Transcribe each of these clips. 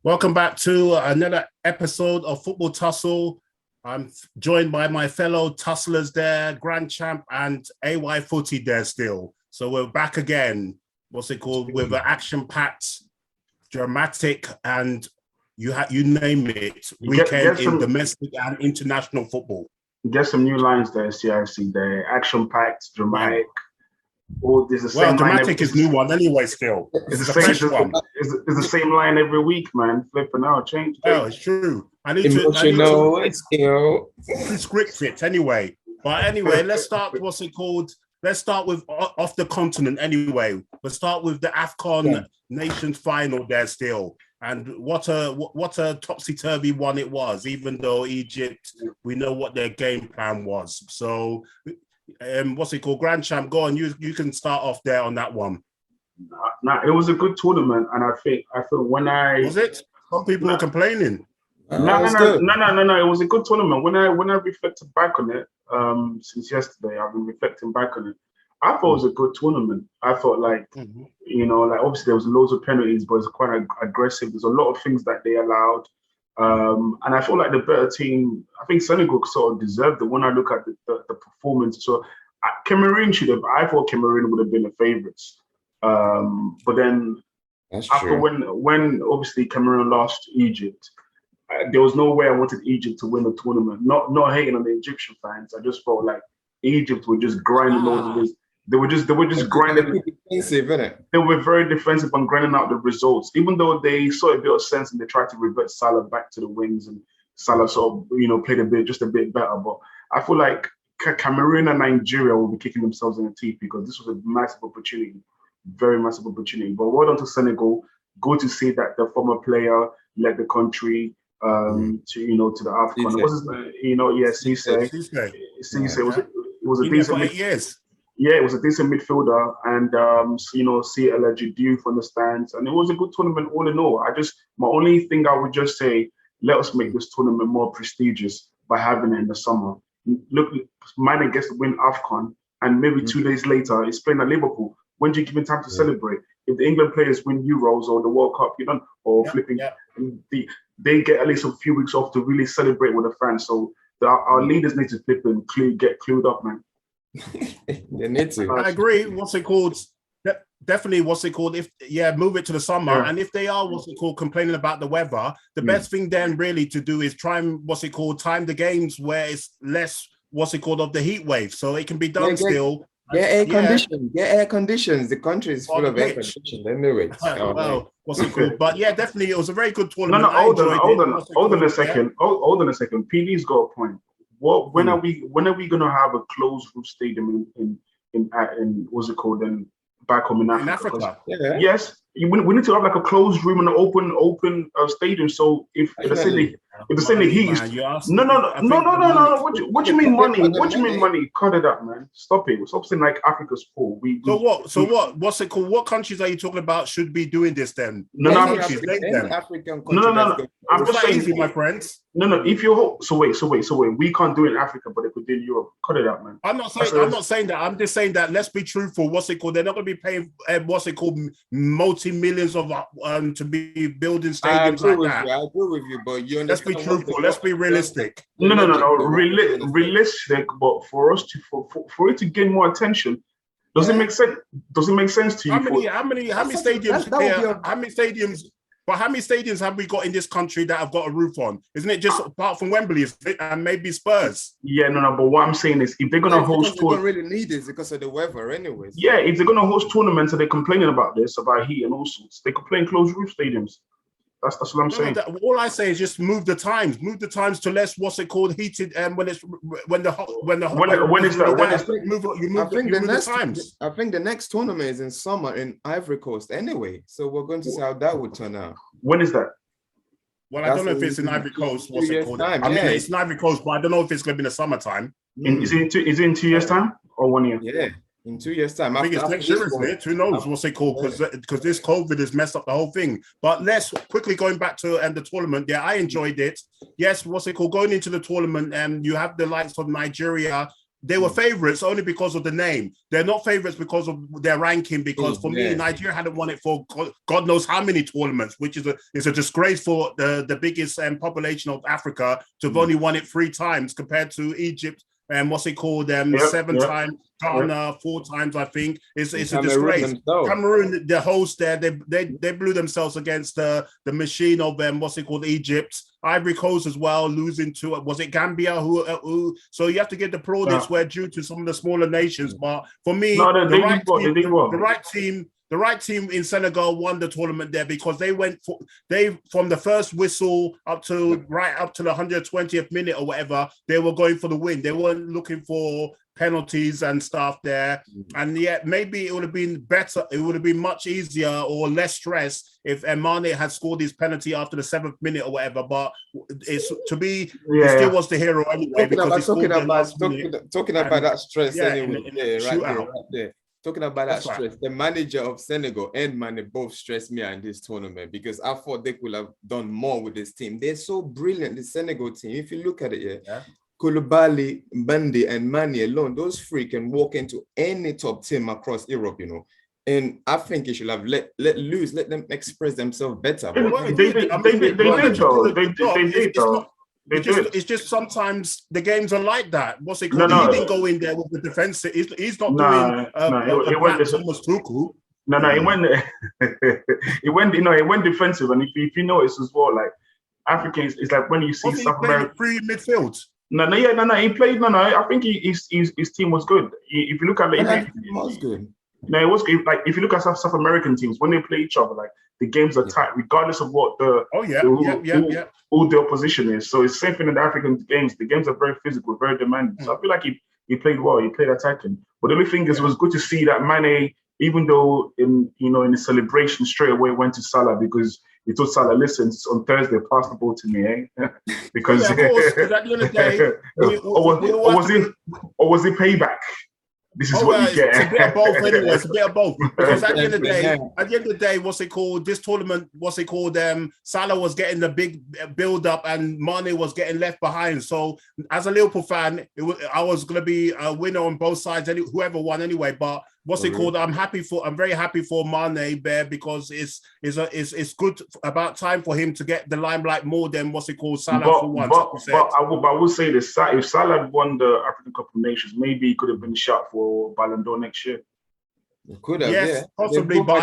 Welcome back to another episode of Football Tussle. I'm joined by my fellow tusslers there, Grand Champ and AY Footy there still. So we're back again. What's it called? With an action-packed, dramatic, and you name it, weekend in domestic and international football. Get some new lines there, CRC there. Action-packed, dramatic. Oh, there's the same dramatic is new one anyway. Still, it's the same line every week, man. Flipping out, change. Oh, it's true. I need to script it anyway. But anyway, let's start. What's it called? Let's start with off the continent anyway. Let's start with the Afcon Nations final there still. And what a topsy-turvy one it was, even though Egypt, we know what their game plan was. So what's it called? Grand Champ, go on. You can start off there on that one. Nah, it was a good tournament, and I feel when I was it. Some people are complaining. No. It was a good tournament. When I reflected back on it, since yesterday, I've been reflecting back on it. I thought it was a good tournament. I thought like obviously there was loads of penalties, but it's quite aggressive. There's a lot of things that they allowed. And I feel like the better team, I think Senegal sort of deserved it when I look at the performance. So Cameroon I thought Cameroon would have been the favourites. But then when obviously Cameroon lost Egypt, there was no way I wanted Egypt to win the tournament. Not hating on the Egyptian fans. I just felt like Egypt were just grinding all of this. They were just grinding. Defensive, innit? They were very defensive and grinding out the results. Even though they saw a bit of sense and they tried to revert Salah back to the wings, and Salah sort of played just a bit better. But I feel like Cameroon and Nigeria will be kicking themselves in the teeth because this was a massive opportunity, very massive opportunity. But well done to Senegal. Good to see that the former player led the country to the Afcon. What was his name? Cisse. It was a decent. 8 years. Yeah, it was a decent midfielder, and see a legit youth on the stands, and it was a good tournament all in all. My only thing I would just say, let us make this tournament more prestigious by having it in the summer. Look, Man gets to win Afcon, and maybe 2 days later, it's playing at Liverpool. When do you give him time to celebrate? If the England players win Euros or the World Cup, they get at least a few weeks off to really celebrate with the fans. So our leaders need to get clued up, man. They need to. I agree. What's it called? Definitely. What's it called? Move it to the summer. Yeah. And if they are complaining about the weather, the best thing then really to do is try and time the games where it's less of the heat wave, so it can be done still. Get air conditions. Get air conditions. The country is full of air conditions anyway. What's it called? But yeah, definitely, it was a very good tournament. Hold on a second. PD's got a point. When are we gonna have a closed roof stadium in what's it called then back home in Africa? In Africa. Yeah. Yes, we need to have like a closed room and an open stadium. So if they're saying the heat is no. What do you mean money? What do you mean money? Cut it up, man. Stop it. Stop saying like Africa's poor. What's it called? What countries are you talking about should be doing this then? African countries. I'm just saying, my friends. No. If you're wait. We can't do it in Africa, but they could do it in Europe. Cut it out, man. I'm not saying that. I'm just saying that. Let's be truthful. What's it called? They're not going to be paying multi-millions of to be building stadiums like that. I agree with you, but you let's be truthful. Let's be realistic. No. Realistic, but for us for it to gain more attention. Does it make sense? Does it make sense to you? How many stadiums? How many stadiums? But how many stadiums have we got in this country that have got a roof on? Isn't it just apart from Wembley and maybe Spurs? Yeah, no. But what I'm saying is, if they're gonna host tournaments, they don't really need it because of the weather, anyways. Yeah, if they're gonna host tournaments and they're complaining about heat and all sorts, they could play in closed roof stadiums. That's what I'm saying. All I say is just move the times to less heated. When is that? Times. I think the next tournament is in summer in Ivory Coast anyway, so we're going to see how that would turn out. When is that? Well, I don't know if it's in Ivory Coast. What's it called? I mean, it's in Ivory Coast, but I don't know if it's going to be in the summertime. Is it in 2 years' time or 1 year? Yeah. In 2 years' time. I think it's next year, isn't it? Who knows what's it called? Because this COVID has messed up the whole thing. But let's quickly going back to the tournament. Yeah, I enjoyed it. Yes, what's it called? Going into the tournament, you have the likes of Nigeria they were favourites only because of the name. They're not favourites because of their ranking. Because for me, Nigeria hadn't won it for God knows how many tournaments, which is a disgrace for the biggest population of Africa to have only won it 3 times compared to Egypt. And what's it called? 7 times. Ghana 4 times, I think. It's a disgrace. Cameroon, the host there, they blew themselves against the machine of Egypt. Ivory Coast as well, losing to was it Gambia? Who so you have to give the plaudits where due to some of the smaller nations. But for me, the right team in Senegal won the tournament there because they from the first whistle up to the 120th minute or whatever, they were going for the win. They weren't looking for penalties and stuff there. And yet maybe it would have been better. It would have been much easier or less stress if Mane had scored his penalty after the 7th minute or whatever. But it's he still was the hero anyway. Talking about that stress anyway. Talking about that stress, the manager of Senegal and Mane both stressed me in this tournament because I thought they could have done more with this team. They're so brilliant, the Senegal team. If you look at it, Koulibaly, Bandi, and Mane alone, those 3 can walk into any top team across Europe, And I think you should have let them express themselves better. They did though. It's just sometimes the games are like that. What's it called? He didn't go in there with the defensive. He's not doing. It went defensive. And if you notice as well, like Africans, it's like when you see South America free midfield. No. He played. I think his team was good. If you look at it was good. No, it was good. Like if you look at South American teams when they play each other, like the games are tight, regardless of what all the opposition is. So it's the same thing in the African games. The games are very physical, very demanding. So I feel like he played well. He played attacking. But the only thing is, it was good to see that Mane, even though in the celebration straight away went to Salah because he told Salah, listen, on Thursday, pass the ball to me, because of course, at the end of the day, or was it payback? This is what you get. It's a bit of both anyway. It's a bit of both. Because at the end of the day, what's it called? This tournament, Salah was getting the big build-up and Mane was getting left behind. So as a Liverpool fan, I was going to be a winner on both sides, whoever won anyway. But I'm very happy for Mane there because it's good about time for him to get the limelight more than Salah for once. But I will say this: if Salah had won the African Cup of Nations, maybe he could have been shot for Ballon d'Or next year. Could have, yes, possibly, but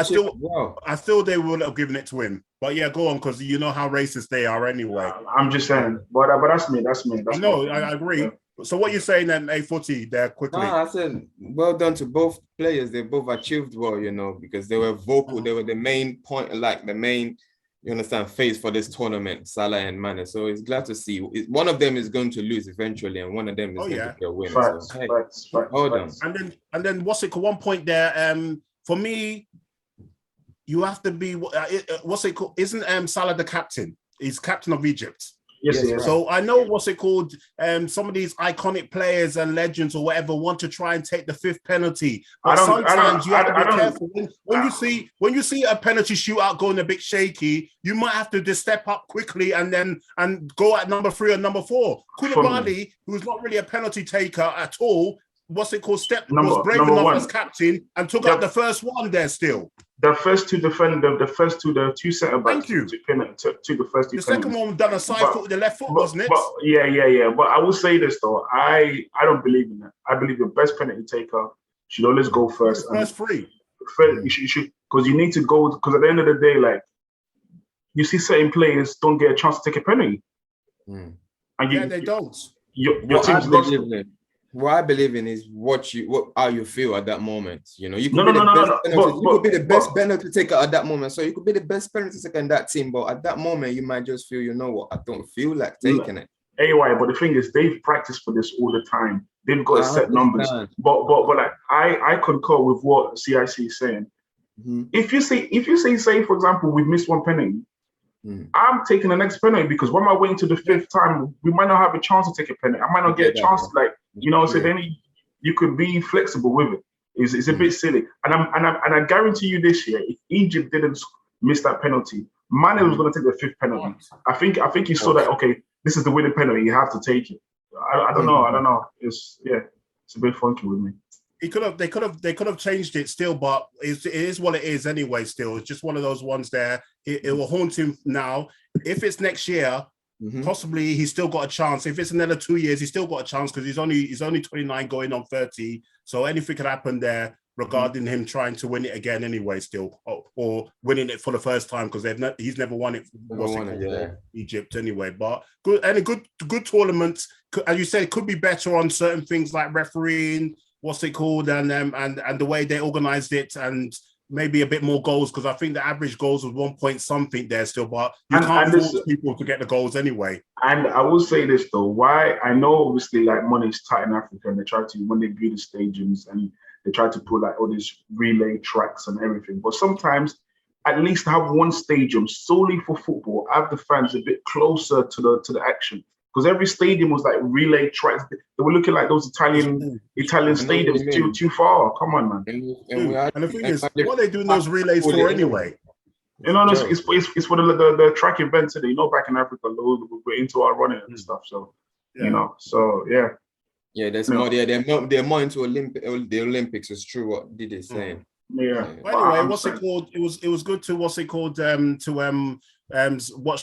I still they would have given it to him. But yeah, go on, because you know how racist they are anyway. I'm just saying, but that's me. I agree. Yeah. So what you saying then, A40 there quickly? I said, well done to both players. They both achieved well, because they were vocal. They were the main point, face for this tournament, Salah and Mane. So it's glad to see. One of them is going to lose eventually, and one of them is going to be a winner. Hold on. And then one point there, for me, you have to be, isn't Salah the captain? He's captain of Egypt. Yes. So I know some of these iconic players and legends or whatever want to try and take the 5th penalty. But sometimes you have to be careful. When you see a penalty shootout going a bit shaky, you might have to just step up quickly and go at number 3 or number 4. Koulibaly, who's not really a penalty taker at all, was brave enough as captain and took out the first one there still. The first two the two centre backs. Thank you. To the first two. The second one done a side foot with the left foot, wasn't it? Yeah. But I will say this though, I don't believe in that. I believe the best penalty taker should always go first. First 3. You should, because you need to go. Because at the end of the day, like you see, certain players don't get a chance to take a penalty. And they don't. Your team's lost. What I believe in is how you feel at that moment. You could be the best penalty taker at that moment. So you could be the best penalty taker in that team, but at that moment you might just feel, I don't feel like taking it. Anyway, but the thing is, they've practiced for this all the time. They've got set numbers. But like I concur with what CIC is saying. Mm-hmm. If you say, for example, we've missed one penalty. I'm taking the next penalty because when I wait to the 5th time, we might not have a chance to take a penalty. I might not get a chance to so then you could be flexible with it. It's a bit silly. And I guarantee you this year, if Egypt didn't miss that penalty, Mane was going to take the 5th penalty. I think he saw that, okay, this is the winning penalty, you have to take it. I don't know. It's a bit funky with me. They could have changed it still, but it is what it is anyway. Still, it's just one of those ones there. It will haunt him now. If it's next year, possibly he's still got a chance. If it's another 2 years, he's still got a chance because he's only 29, going on 30. So anything could happen there regarding him trying to win it again anyway. Still, or winning it for the first time because he's never won it. Egypt anyway. But a good tournament. As you said, it could be better on certain things like refereeing. And the way they organized it, and maybe a bit more goals, because I think the average goals was 1 point something there still, but you can't force people to get the goals anyway. And I will say this though, why I know obviously like money is tight in Africa, and they try to, when they build the stadiums and they try to put like all these relay tracks and everything, but sometimes at least have one stadium solely for football, have the fans a bit closer to the action. Because every stadium was like relay tracks. They were looking like those Italian stadiums too far. Come on, man. And the thing is, what are they doing those relays for anyway? You know, it's for the track events today. You know, back in Africa, we're into our running and stuff. So, you know, so yeah. Yeah, there's more. They're more into the Olympics. It's true. What did they say? Yeah. Well, anyway, what's it called? It was good to watch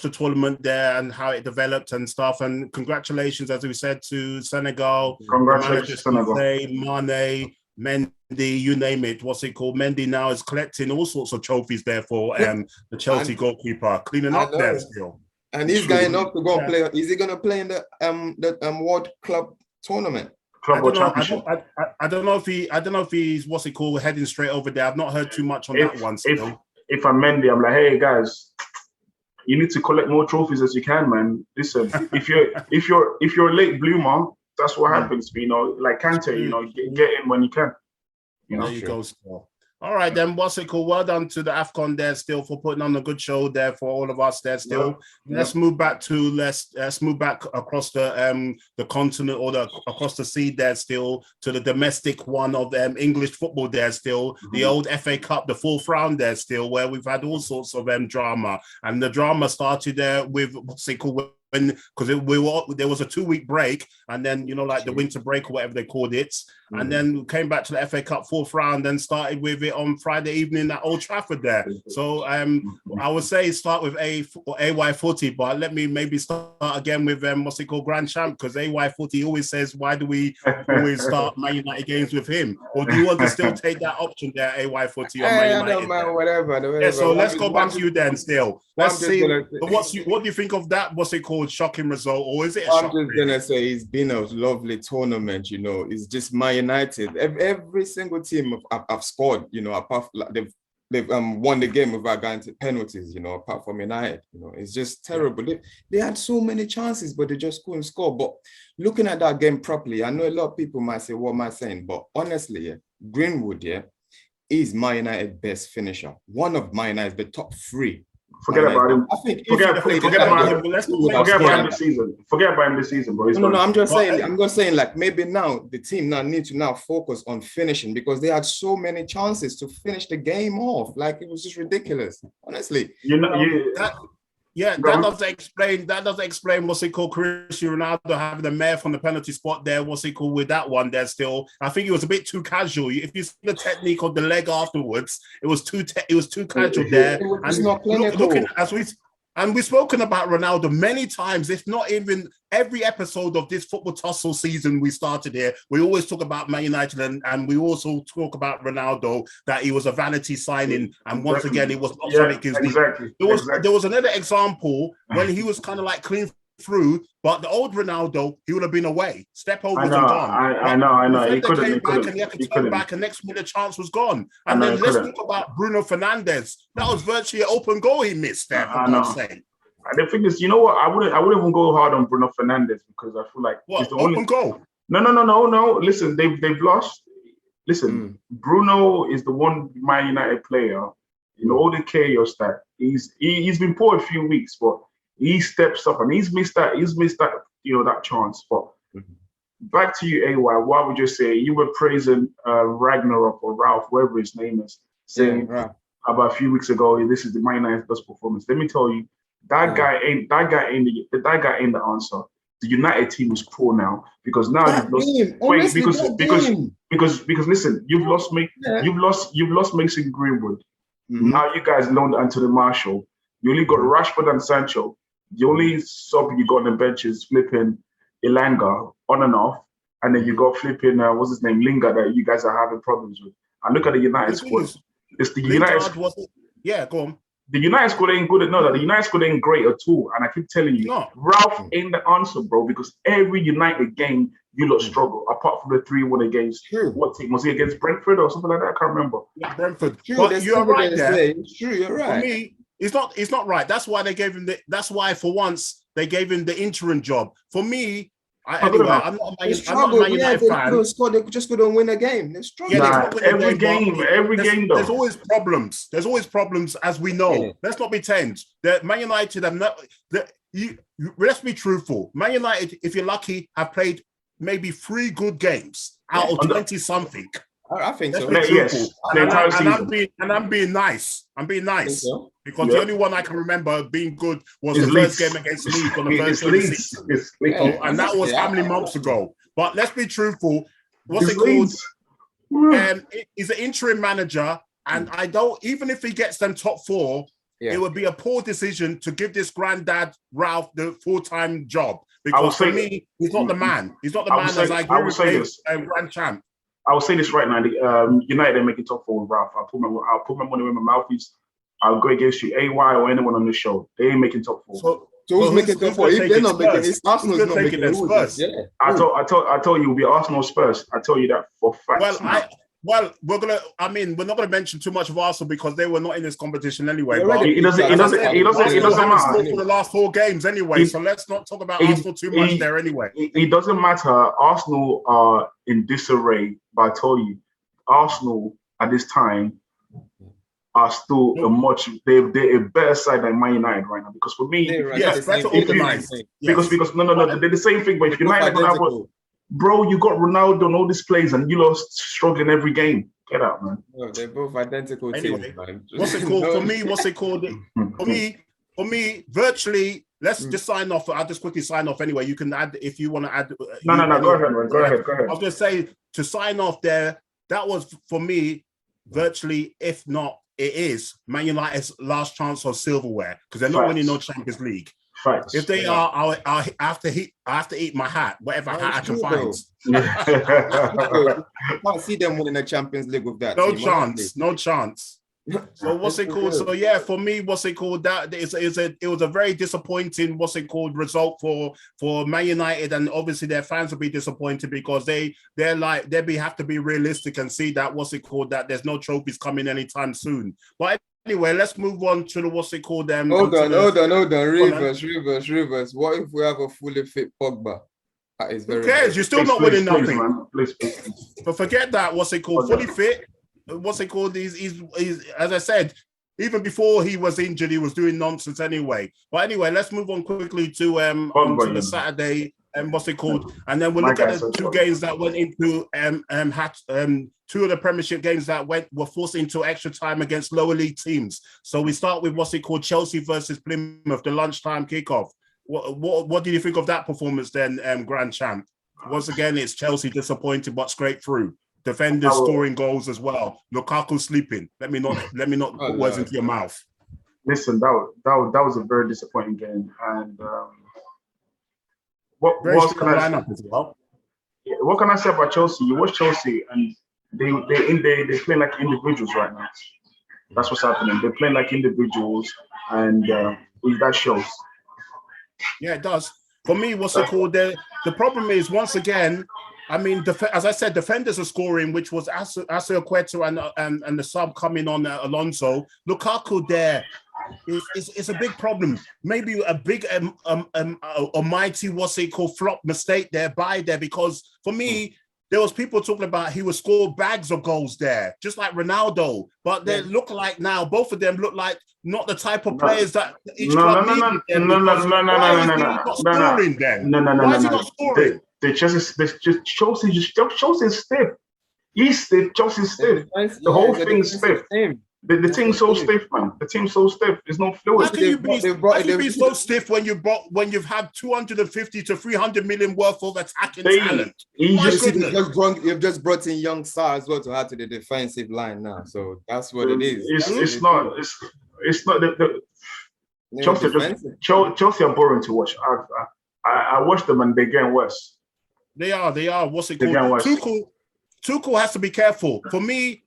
the tournament there and how it developed and stuff. And congratulations, as we said, to Senegal. Congratulations, Senegal. Mane, Mendy, you name it. What's it called? Mendy now is collecting all sorts of trophies there for the Chelsea goalkeeper, cleaning up there still. And he's going up to go and play. Is he going to play in the World Club tournament? I don't know if he's what's it called, heading straight over there. I've not heard too much on that one still. If I'm Mendy, I'm like, hey guys, you need to collect more trophies as you can, man. Listen, if you're a late bloomer, that's what happens. You know, like Kante, you know, get in when you can. You know, there you go. Still. All right, then. What's it called? Well done to the Afcon there, still, for putting on a good show there for all of us there. Still, let's move back across the continent or across the sea there. Still to the domestic one of English football there. Still, the old FA Cup, the fourth round there. Still, where we've had all sorts of drama, and the drama started there with what's it called. Because there was a 2-week break, and then like the winter break or whatever they called it, and then we came back to the FA Cup fourth round and started with it on Friday evening at Old Trafford there. So I would say start with AY Footy, but let me maybe start again with what's it called, Grand Champ, because AY Footy always says, why do we always start Man United games with him? Or do you want to still take that option there, AY Footy, or Man United? Whatever. Yeah, so let's go back to you then. Still, let's see what do you think of that? What's it called? Shocking result, or is it? I'm just gonna say it's been a lovely tournament. You know, it's just Man United. Every single team I've scored. You know, apart they've won the game without going to penalties. You know, apart from United. You know, it's just terrible. They had so many chances, but they just couldn't score. But looking at that game properly, I know a lot of people might say, "What am I saying?" But honestly, Greenwood, is Man United's best finisher. One of Man United's the top 3. Forget about him. I think forget about him this season. Forget about him this season, bro. No, I'm just saying, like, maybe now the team need to focus on finishing, because they had so many chances to finish the game off. Like, it was just ridiculous, honestly. That doesn't explain what's it called, Cristiano Ronaldo having the mayor from the penalty spot there. What's it called with that one there? Still, I think it was a bit too casual. If you see the technique of the leg afterwards, it was too casual there. And we've spoken about Ronaldo many times, if not even every episode of this football tussle season we started here. We always talk about Man United and we also talk about Ronaldo, that he was a vanity signing. And once again, it was not something. There was another example when he was kind of like clean through, but the old Ronaldo, he would have been away. Step overs and gone. I know. He had to turn back, and next minute the chance was gone. And then let's talk about Bruno Fernandes. That was virtually an open goal he missed there, for God's sake. The thing is, you know what? I wouldn't even go hard on Bruno Fernandes, because I feel like he's the only goal. No. Listen, they've lost. Listen, Bruno is the one Man United player in all the chaos that he's been poor a few weeks, but he steps up and he's missed that that chance. But back to you, AY. What would you say? You were praising Ragnarok or Ralph, whatever his name is, saying about a few weeks ago, this is the Man United's best performance. Let me tell you, that guy ain't the answer. the United team is poor now because now you've lost. Because listen, you've lost Mason Greenwood. Now you guys loaned Anthony Martial. You only got Rashford and Sancho. The only sub you got on the bench is flipping Elanga on and off, and then you got flipping what's his name, Lingard, that you guys are having problems with. And look at the United squad. It's the United. Yeah, go on. The United squad ain't good. No, the United squad ain't great at all. And I keep telling you, Ralph ain't the answer, bro. Because every United game you lot struggle. Apart from the 3-1 against what team was he against Brentford or something like that? I can't remember. Yeah, Brentford. True, but you're right there. It's true. You're right. For me, it's not right. That's why they gave him that's why for once they gave him the interim job. For me, I'm not a Man United fan. They just couldn't win a game. They're struggling. Every game though. There's always problems. There's always problems, as we know. Yeah. Let's not pretend that Man United have not. Let's be truthful. Man United, if you're lucky, have played maybe 3 good games out of 20 something. I think so. Yes. I'm being nice. I'm being nice because the only one I can remember being good was the first game against Leeds on the first season. And that was how many months ago? But let's be truthful. What's it called? He's an interim manager, and I don't. Even if he gets them top 4, it would be a poor decision to give this granddad Ralph the full-time job. Because for me, he's not the man. He's not the man as I agree with Grand Champ. I will say this right now. United are making top 4 with Ralph. I'll put my money where my mouth is. I'll go against you, AY or anyone on the show. They ain't making top 4. So who's making top 4? If they're not making it, Arsenal's not making it. Spurs. Yeah. I told you it'll be Arsenal Spurs. I tell you that for facts. Well, we're not gonna mention too much of Arsenal because they were not in this competition anyway. It doesn't matter for the last 4 games anyway. So let's not talk about Arsenal too much there anyway. It doesn't matter. Arsenal are in disarray, but I tell you, Arsenal at this time are still they're a better side than Man United right now. Because for me, better organized. Because they're the same thing. But if United bro, you got Ronaldo and all these players, and you lost struggling every game. Get out, man. No, they're both identical teams, man. What's it called? For me, virtually. Let's just sign off. I'll just quickly sign off anyway. You can add if you want to add. No. Go ahead, man. Go ahead. I was going to say to sign off there. That was for me virtually, if not, it is Man United's last chance of silverware because they're not winning no Champions League. Facts. If they are, I have to eat my hat, whatever hat I can find. I can't see them winning the Champions League with that. No chance. So what's it called? So yeah, for me, what's it called? That it was a very disappointing result for Man United, and obviously their fans will be disappointed because they have to be realistic and see that that there's no trophies coming anytime soon. But anyway, let's move on to the Hold on. Reverse. What if we have a fully fit Pogba? That is very. Who cares? You're still not winning nothing. Please. But forget that. Fully fit. He's as I said, even before he was injured, he was doing nonsense anyway. But anyway, let's move on quickly to onto the Saturday and and then we'll look at the 2 games that went into 2 of the Premiership games that were forced into extra time against lower league teams. So we start with Chelsea versus Plymouth, the lunchtime kickoff. What did you think of that performance then, Grand Champ? Once again, it's Chelsea disappointed but scraped through. Defenders scoring goals as well. Lukaku sleeping. Let me not put words into your mouth. Listen, that was a very disappointing game, and what can I say about Chelsea? You watch Chelsea, and they're playing like individuals right now. That's what's happening. They're playing like individuals, and that shows. Yeah, it does. For me, the problem is once again. I mean, as I said, defenders are scoring, which was Aspilicueta and the sub coming on Alonso. Lukaku there is a big problem. Maybe a big, mighty, flop mistake there because for me, there was people talking about he would score bags of goals there, just like Ronaldo. But they look like now, both of them look like not the type of players that each club needed. Why is he not scoring? Chelsea is stiff. He's stiff. Chelsea's stiff. The whole thing's stiff. The team's so stiff, man. The team's so stiff. There's no fluid. How can you be so stiff when you've had 250 to 300 million worth of attacking talent? You've just brought in young Salah as well to add to the defensive line now. So that's what it is. It's not the Chelsea are boring to watch. I watch them and they're getting worse. They are. What's it called? Tuchel has to be careful. For me,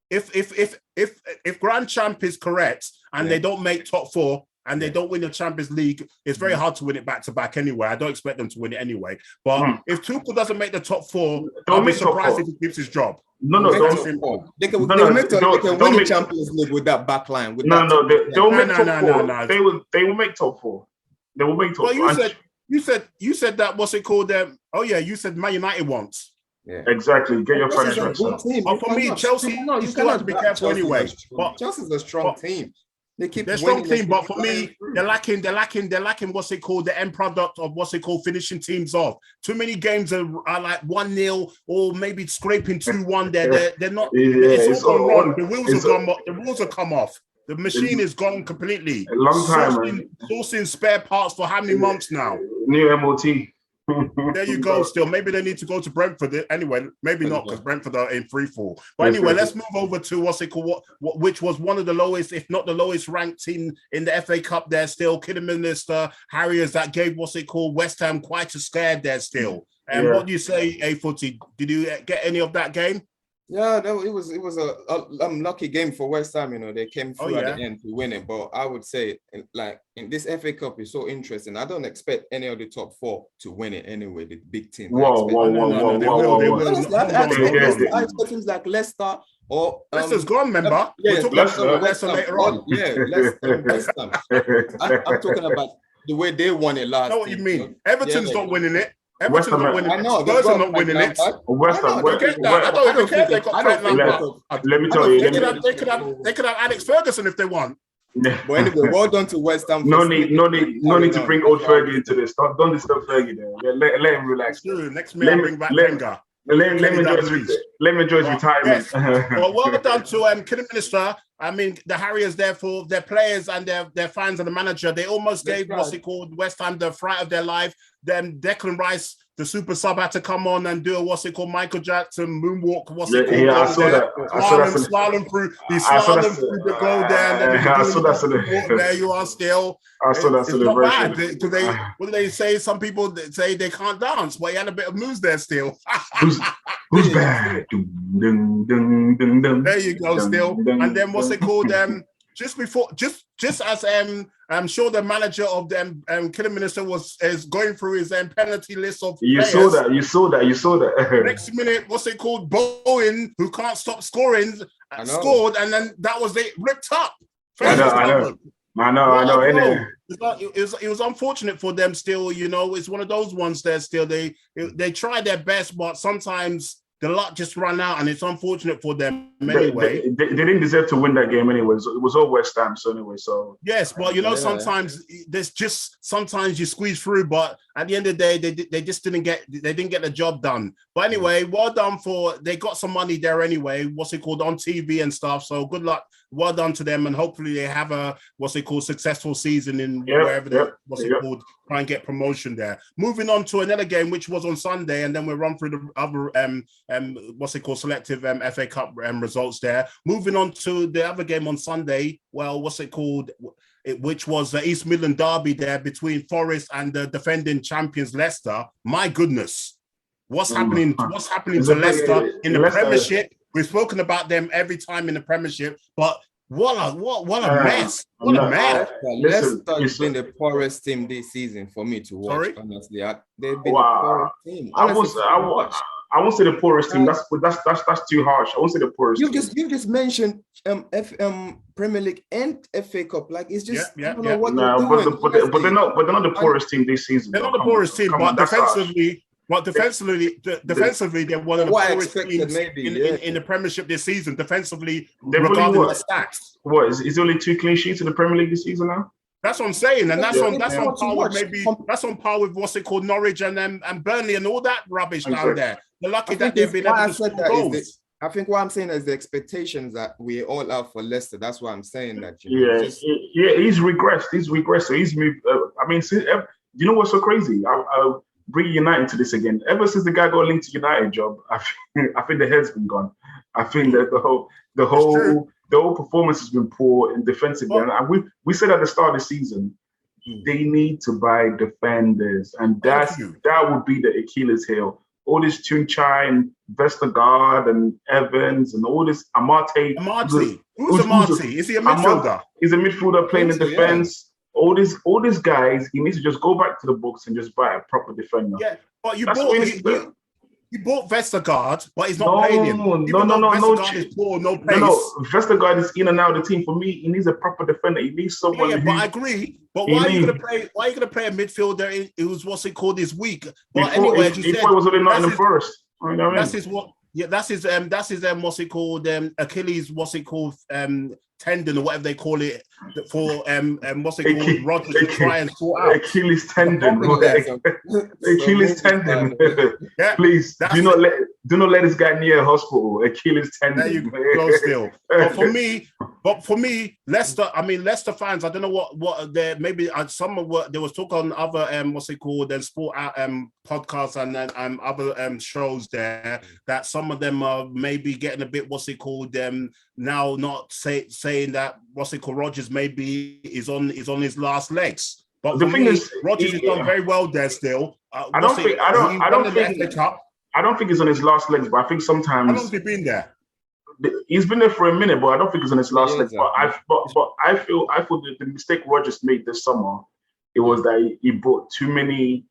if Grand Champ is correct and they don't make top 4 and they don't win the Champions League, it's very hard to win it back to back anyway. I don't expect them to win it anyway. But if Tuchel doesn't make the top 4, I'll be surprised if he keeps his job. They can win the Champions League with that back line. They'll make top 4. They will make top 4. They will make top 4. You said that, what's it called? You said Man United once. Yeah. Exactly. Get your facts right. But for me, Chelsea, you still have to be careful anyway. But Chelsea's a strong team. They're a strong team, but for me, they're lacking what's it called, the end product of what's it called, finishing teams off. Too many games are like 1-0 or maybe scraping 2-1. They're not. It's all gone wrong. The wheels have come off. The machine is gone completely. A long time, sourcing spare parts for how many months now? New MOT. There you go. Still, maybe they need to go to Brentford anyway. Maybe not, because Brentford are in free fall. But anyway, let's move over to what's it called? Which was one of the lowest, if not the lowest ranked team in the FA Cup. There still, Kidderminster Harriers that gave what's it called West Ham quite a scare there still. And what do you say, A-Footy? Did you get any of that game? Yeah, no, it was a lucky game for West Ham. You know, they came through at the end to win it. But I would say, in this FA Cup is so interesting. I don't expect any of the top 4 to win it anyway. The big team. Whoa. I expect teams like Leicester or Leicester's gone. Remember, we're talking about Leicester later on. Yeah, Leicester, West Ham. I'm talking about the way they won it last. I know what you mean. Everton's not winning it. Everton's not winning it. Spurs are not winning it. West Ham. I don't even care if they got Frank Lampard. Let me tell you. They could have Alex Ferguson if they want. But anyway, well done to West Ham. No need to bring old Fergie into this. Don't disturb Fergie there. Let him relax. Next minute, bring back Wenger. Let me enjoy his retirement. Well done to Kidderminster. I mean, the Harriers, therefore, their players and their fans and the manager, they almost gave what's it called West Ham the fright of their life. Then Declan Rice, the super sub, had to come on and do a Michael Jackson moonwalk. I saw that. Slalom through the goal there. I saw that. There you are still. I saw that celebration. What do they say? Some people say they can't dance, but he had a bit of moves there still. Who's bad? There you go, still. And then what's it called? Just as I'm sure the manager of them Kidderminster is going through his penalty list of players. You saw that. Next minute, what's it called? Bowen, who can't stop scoring, scored, and then that was it ripped up. I know. It was unfortunate for them still, you know. It's one of those ones there still. They try their best, but sometimes the luck just ran out, and it's unfortunate for them anyway. They didn't deserve to win that game anyway. It was all West Ham, so anyway. So yes, but you know, sometimes you squeeze through, but at the end of the day, they just didn't get the job done. But anyway, well done they got some money there anyway. What's it called on TV and stuff? So good luck. Well done to them, and hopefully they have a successful season in wherever called, try and get promotion there. Moving on to another game which was on Sunday, and then we'll run through the other selective FA Cup results there. Moving on to the other game on Sunday, which was the East Midland derby there between Forest and the defending champions Leicester. My goodness, what's happening to Leicester in the Premiership? We've spoken about them every time in the Premiership, but what a mess! What a mess! Leicester has been the poorest team this season for me to watch. Sorry? Honestly, they've been the poorest team. I won't say the poorest team. That's too harsh. I won't say the poorest. You just mentioned Premier League and FA Cup. Like it's just I don't know what they're doing. But they're not the poorest team this season. They're not the poorest team, but defensively. But defensively, they're one of the poorest teams in the Premiership this season. Defensively, regarding the stats. What is only 2 clean sheets in the Premier League this season now? That's what I'm saying, and that's on par with what's it called, Norwich and Burnley and all that rubbish down there. They're lucky that they've been able to score goals. I think what I'm saying is the expectations that we all have for Leicester. That's why I'm saying that. He's regressed. He's regressed. So he's moved. You know what's so crazy? I'll bring United to this again. Ever since the guy got linked to United job, I think the head's been gone. I think that the whole performance has been poor in defensively. And we said at the start of the season, they need to buy defenders, and that would be the Achilles heel. All this Tunchai and Vestergaard and Evans and all this Amate. Who's Amate? Is he a midfielder? He's a midfielder playing in defense. Yeah. All these guys, he needs to just go back to the books and just buy a proper defender. Yeah, but you bought Vestergaard, but he's not playing him. No. Vestergaard is poor, no pace. No. Vestergaard is in and out of the team. For me, he needs a proper defender. He needs someone. Yeah, but I agree. But why are you gonna play a midfielder? It was what's it called this week. But anyway, he was only not in the first. You know what I mean? That's his what's it called? Achilles, what's it called? Tendon or whatever they call it for what's it called? Rodgers to try and sort out Achilles tendon. Achilles tendon. Yeah, please do not let this guy near a hospital. Achilles tendon. There you go. Still, but for me, Leicester. I mean, Leicester fans. I don't know what they maybe some of what there was talk on other what's it called? Then sport podcasts and other shows there that some of them are maybe getting a bit what's it called now not saying that what's it called Rodgers maybe is on his last legs. But the thing is, Rodgers has done very well there still. I don't think he's on his last legs, but I think sometimes. How long has he been there? He's been there for a minute, but I don't think he's on his last legs. But I feel the mistake Rodgers made this summer, it was that he brought too many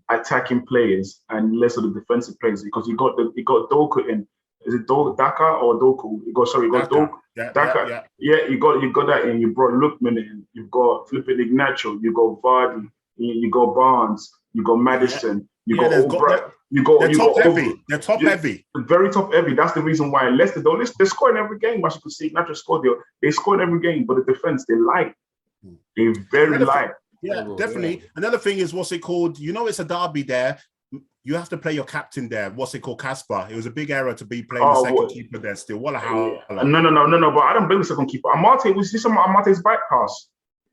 attacking players and less of the defensive players because he got Doku in. Is it Daka or Doku? He got Doku. Daka. Yeah, you got that in. You brought Lookman in. You've got Flippin Ignacio. You got Vardy. You got Barnes. You got Madison. They're top heavy. Very top heavy. That's the reason why Leicester they're scoring every game. As you can see, not just score. They score in every game, but the defense they light. They're very light. Yeah, definitely. Another thing is what's it called? You know, it's a derby there. You have to play your captain there. What's it called? Casper. It was a big error to be playing the second keeper there still. What a hell. No. But I don't blame the second keeper. Amate, we see some of Amate's bypass.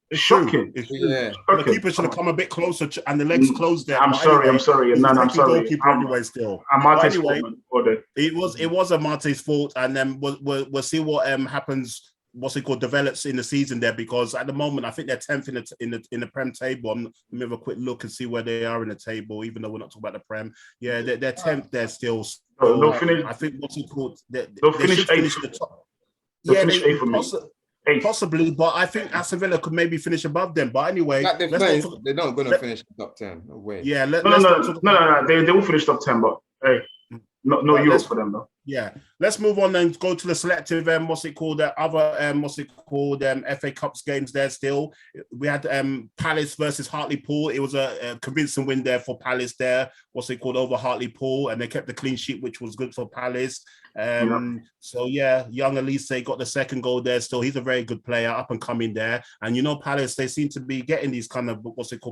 It's shocking. The keeper should have come a bit closer and the legs closed there. I'm sorry. I'm sorry. Anyway, still. Amate's fault. It was Amate's fault, and then we'll see what happens. What's it called? Develops in the season there because at the moment I think they're 10th in the Prem table. Let me have a quick look and see where they are in the table, even though we're not talking about the Prem. Yeah, they're 10th there still. So they'll finish. I think what's it called? They'll finish 8th. The top. They'll finish 8th for me. Possibly, but I think Aston Villa could maybe finish above them. But anyway, they're not going to finish top 10. No way. Yeah, no. They will finish top 10, but hey. No Europe for them though. Yeah, let's move on and go to the selective. FA Cups games there. Still, we had Palace versus Hartlepool. It was a convincing win there for Palace. There, over Hartlepool, and they kept the clean sheet, which was good for Palace. So yeah, young Elise got the second goal there. Still, he's a very good player, up and coming there. And Palace, they seem to be getting these kind of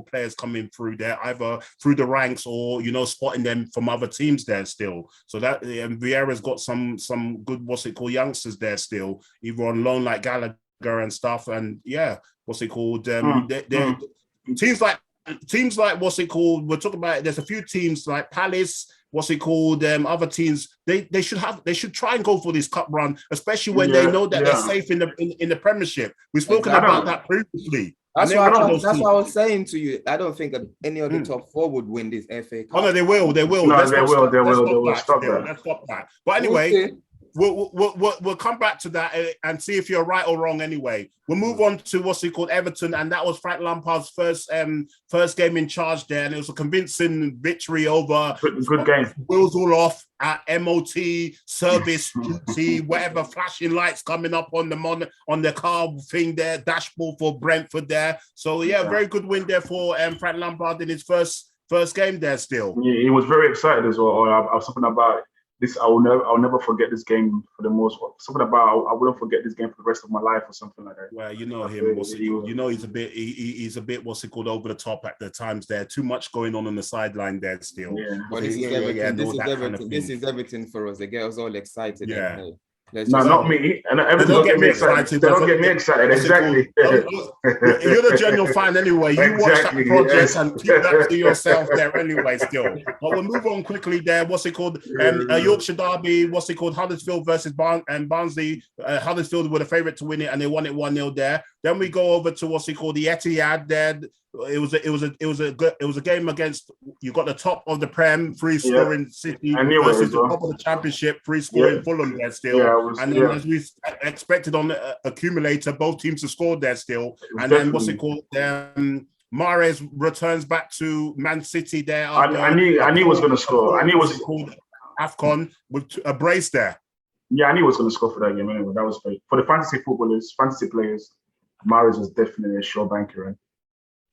players coming through there, either through the ranks or spotting them from other teams there still. So that Vieira's got some good youngsters there still, either on loan like Gallagher and stuff. And yeah, teams like we're talking about. There's a few teams like Palace. Other teams, they should try and go for this cup run, especially when they know that they're safe in the Premiership. We've spoken about that previously. That's what I was saying to you. I don't think any of the top four would win this FA Cup. Oh no, they will. They will. No, they will. Stop that. Let's stop that. But anyway, we'll come back to that and see if you're right or wrong. Anyway, we'll move on to Everton, and that was Frank Lampard's first game in charge there, and it was a convincing victory over. Good game. Wheels all off at MOT service duty, whatever, flashing lights coming up on the car thing there, dashboard for Brentford there. So yeah, very good win there for Frank Lampard in his first game there. Still, yeah, he was very excited as well. I was talking about I'll never forget this game for the most. Something about I wouldn't forget this game for the rest of my life or something like that. Well, you know him. You know he's a bit. He's a bit. What's it called? Over the top at the times. There too much going on the sideline there still. Yeah, but this is everything. This is everything for us. They get us all excited. Yeah. No, not me. And everyone don't get me excited. They don't get me excited. Exactly. You're the general fan anyway. You watch that project and keep that to yourself there anyway still. But we'll move on quickly there. What's it called? A Yorkshire derby. What's it called? Huddersfield versus Barnsley. Huddersfield were the favourite to win it and they won it 1-0 there. Then we go over to what's it called? The Etihad there. It was a game against, you got the top of the Prem, free scoring City versus the top of the Championship, free scoring Fulham there still. As we expected on the accumulator, both teams have scored there still. And then what's it called? Mahrez returns back to Man City there. I knew he was going to score. I knew it was called Afcon with a brace there. Yeah, I knew he was going to score for that game anyway. That was great. For the fantasy players, Mahrez was definitely a sure banker. Right?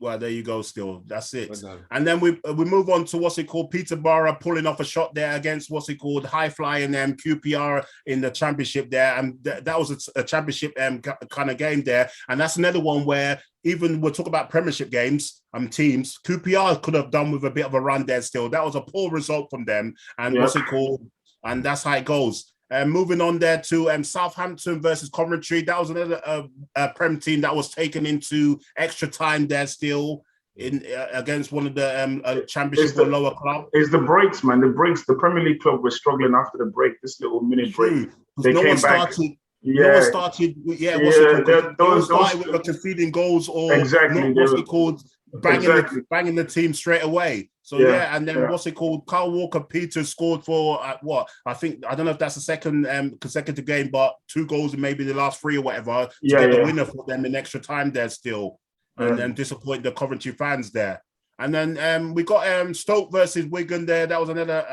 Well, there you go. Still, that's it. And then we move on to what's it called? Peterborough pulling off a shot there against what's it called? High flying QPR in the Championship there, and that was a Championship kind of game there. And that's another one where even we'll talk about Premiership games teams. QPR could have done with a bit of a run there. Still, that was a poor result from them. And what's it called? And that's how it goes. Moving on there to Southampton versus Coventry. That was another Prem team that was taken into extra time there still in against one of the Championship or lower club. It's the breaks, man. The breaks. The Premier League club was struggling after the break. This little minute break. They came back. No one started. Yeah, what's it called? No one started with conceding goals or exactly. What's it called? Banging the team straight away. So and then what's it called? Kyle Walker-Peters scored for what? I don't know if that's the second consecutive game, but 2 goals in maybe the last 3 or whatever to get the winner for them in extra time there still, and then disappoint the Coventry fans there. And then we got Stoke versus Wigan there. That was another,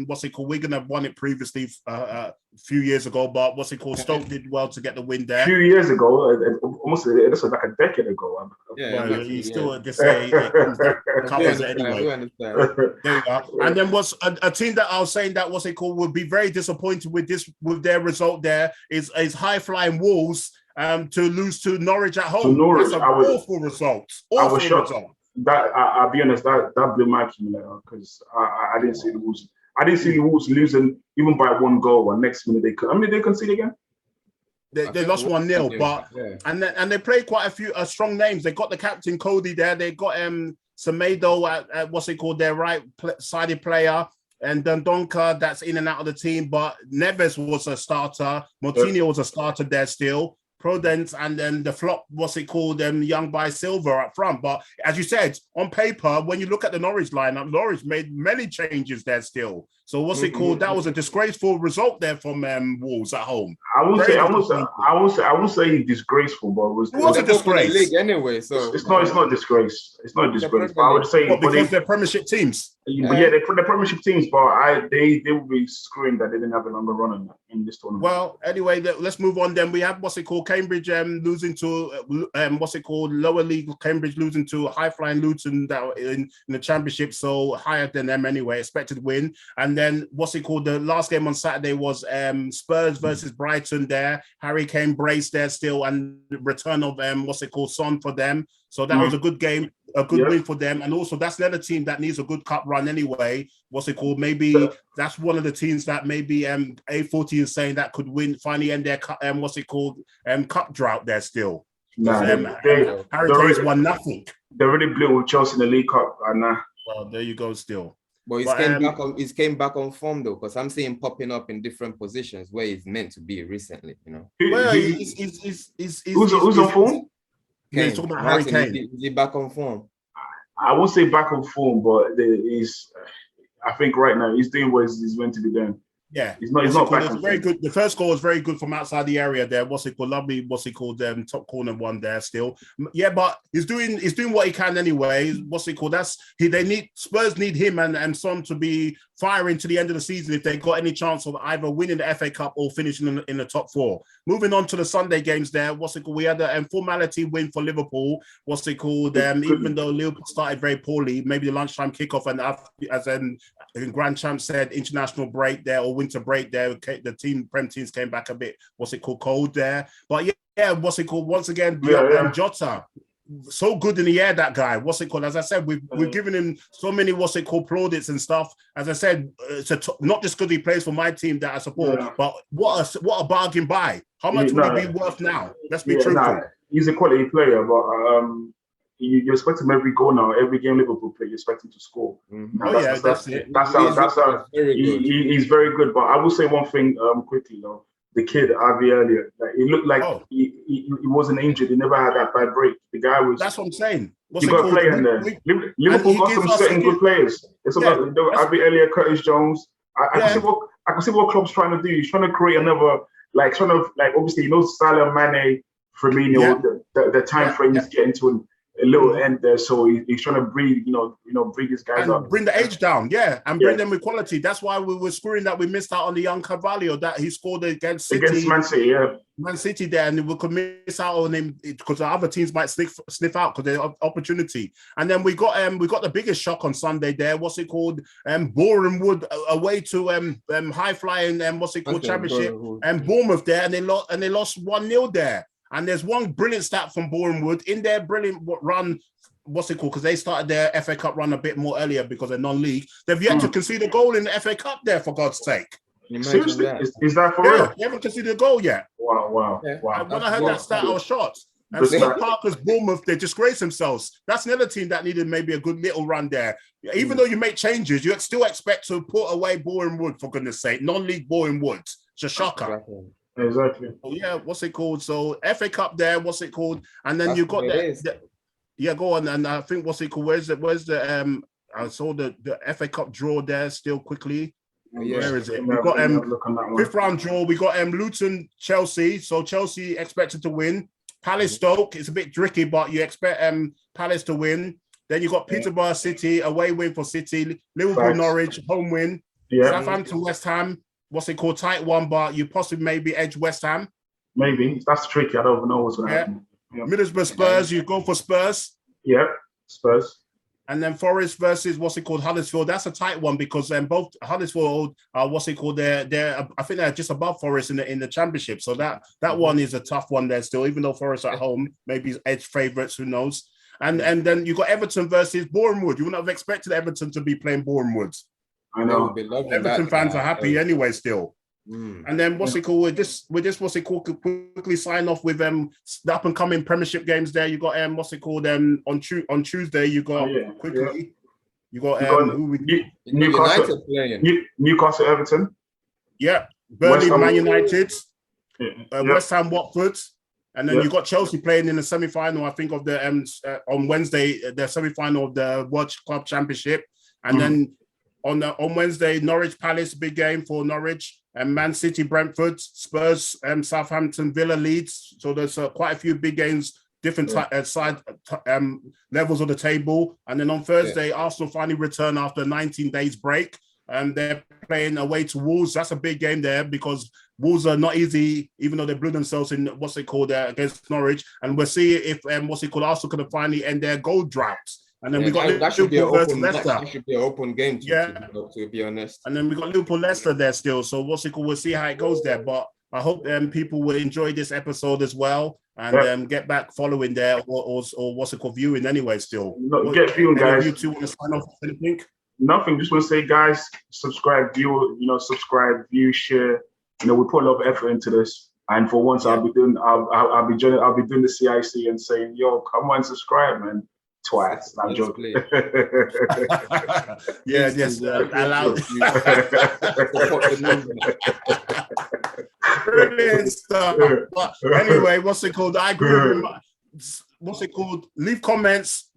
what's it called? Wigan have won it previously a few years ago, but what's it called? Stoke did well to get the win there. A few years ago, almost this was like a decade ago. You still just say it covers it anyway. There you go. And then what's a team that I was saying that what's it called would be very disappointed with their result there is High Flying Wolves to lose to Norwich at home. That's an awful result. I was shocked. That I'll be honest, that blew my accumulator because I didn't see the Wolves. I didn't see the Wolves losing even by 1 goal. And next minute they concede again. They lost 1-0, but and they played quite a few strong names. They got the captain Cody there. They got Semedo at what's it called? Their right-sided player. And Dundonka, that's in and out of the team. But Neves was a starter. Moutinho was a starter there still. Prudence, and then the flop, what's it called, Young by Silver up front. But as you said, on paper, when you look at the Norwich lineup, Norwich made many changes there still. So what's it called? That was a disgraceful result there from Wolves at home. I won't say disgraceful, but it was a disgrace. League anyway, so it's not disgrace. It's not disgrace. But I would say because they're Premiership teams. But they're Premiership teams, but they will be screwing that they didn't have a longer run in this tournament. Well, anyway, let's move on. Then we have what's it called? Cambridge losing to what's it called? Lower league Cambridge losing to high flying Luton that in the Championship, so higher than them anyway. Expected win. And then what's it called? The last game on Saturday was Spurs versus Brighton. There, Harry Kane brace there still, and return of what's it called? Son for them. So that was a good game, a good win for them. And also that's another team that needs a good cup run anyway. What's it called? Maybe that's one of the teams that maybe A40 is saying that could finally end their what's it called? Cup drought there still. Harry Kane's won nothing. They already blew with Chelsea in the League Cup. Well, there you go still. But he's came back on form though, because I'm seeing him popping up in different positions where he's meant to be recently, you know. Who's on form? Yeah, talking about Harry Kane. Is he back on form? I won't say back on form, but I think right now he's doing what he's meant to be doing. Yeah, he's not back. It's very good. The first goal was very good from outside the area there. What's it called? Lovely. What's it called? Top corner one there still. Yeah, but he's doing what he can anyway. What's it called? Spurs need him and Son to be firing to the end of the season if they got any chance of either winning the FA Cup or finishing in the top 4. Moving on to the Sunday games there, we had a formality win for Liverpool. Even though Liverpool started very poorly, maybe the lunchtime kickoff, and as Grand Champ said, international break there or winter break there, the Prem teams came back a bit, cold there. But once again, Jota. So good in the air, that guy. As I said, we've given him so many plaudits and stuff. As I said, not just because he plays for my team that I support, but what a bargain buy. How much would he be worth now? Let's be truthful. He's a quality player, but you expect him every goal now. Every game Liverpool play, you expect him to score. That's it. That's how he's very good. But I will say one thing quickly though. The kid, Avi earlier, it looked like he wasn't injured. He never had that bad break. The guy was. That's what I'm saying. You got a player in there. Liverpool got some certain good players. It's about Avi earlier, Curtis Jones. I can see what Klopp's trying to do. He's trying to create another, obviously, Salah, Mane, Firmino. The time frame is getting to a little end there, so he's trying to breathe, bring his guys up, bring the age down, and bring them with quality. That's why we were screwing that we missed out on the young Carvalho that he scored against Man City, Man City there, and we could miss out on him because the other teams might sniff out because there's opportunity. And then we got the biggest shock on Sunday there. Boreham Wood away to high flying championship and Bournemouth there, and they lost 1-0 there. And there's one brilliant stat from Boreham Wood in their brilliant run, because they started their FA Cup run a bit more earlier because they're non-league. They've yet to concede a goal in the FA Cup there, for God's sake. Seriously? Is that for real? They haven't conceded a goal yet. Wow. When I heard that stat, I was shocked. And Scott Parker's Bournemouth, they disgrace themselves. That's another team that needed maybe a good little run there. Even though you make changes, you still expect to put away Boreham Wood, for goodness sake. Non-league Boreham Wood. It's a shocker. Exactly. So FA Cup there, and then you got go on, and I think where's the I saw the FA Cup draw there still quickly. Where is it? We got 5th round draw. We got Luton Chelsea. So Chelsea expected to win. Palace Stoke, it's a bit tricky, but you expect Palace to win. Then you got Peterborough City, away win for City. Liverpool Norwich, home win. Southampton West Ham. Tight one, but you possibly maybe edge West Ham. Maybe. That's tricky. I don't even know what's going to happen. Middlesbrough Spurs, you go for Spurs. Yeah, Spurs. And then Forest versus Huddersfield. That's a tight one because both Huddersfield are they're I think they're just above Forest in the championship. So that one is a tough one there still, even though Forest at home, maybe edge favourites, who knows. And then you got Everton versus Bournemouth. You wouldn't have expected Everton to be playing Bournemouth. I know. Everton fans are happy anyway still. And then we just quickly sign off with the up and coming Premiership games there. You got on Tuesday you got you got Newcastle playing. Newcastle Everton. Yeah, Burnley Man United, West Ham Watford. And then you got Chelsea playing in the semi-final, I think, of the on Wednesday, the semi-final of the World Club Championship. And then on Wednesday, Norwich Palace, big game for Norwich, and Man City, Brentford, Spurs, Southampton, Villa, Leeds. So there's quite a few big games, different side levels of the table. And then on Thursday, Arsenal finally return after 19 days break. They're playing away to Wolves. That's a big game there because Wolves are not easy, even though they blew themselves in against Norwich. And we'll see if Arsenal can finally end their goal drought. And then we got that should be an open Leicester. That should be an open game to be honest. And then we got Liverpool Leicester there still. So we'll see how it goes there. But I hope people will enjoy this episode as well and get back following there or viewing anyway still. Get viewing, guys. You two want to sign off with anything? Nothing. Just want to say, guys, subscribe, view, share. We put a lot of effort into this. And for once, I'll be doing the CIC and saying, yo, come on, subscribe, man. Twice. I'm joking. Yes. Allowed. Brilliant stuff. But anyway, I agree with leave comments.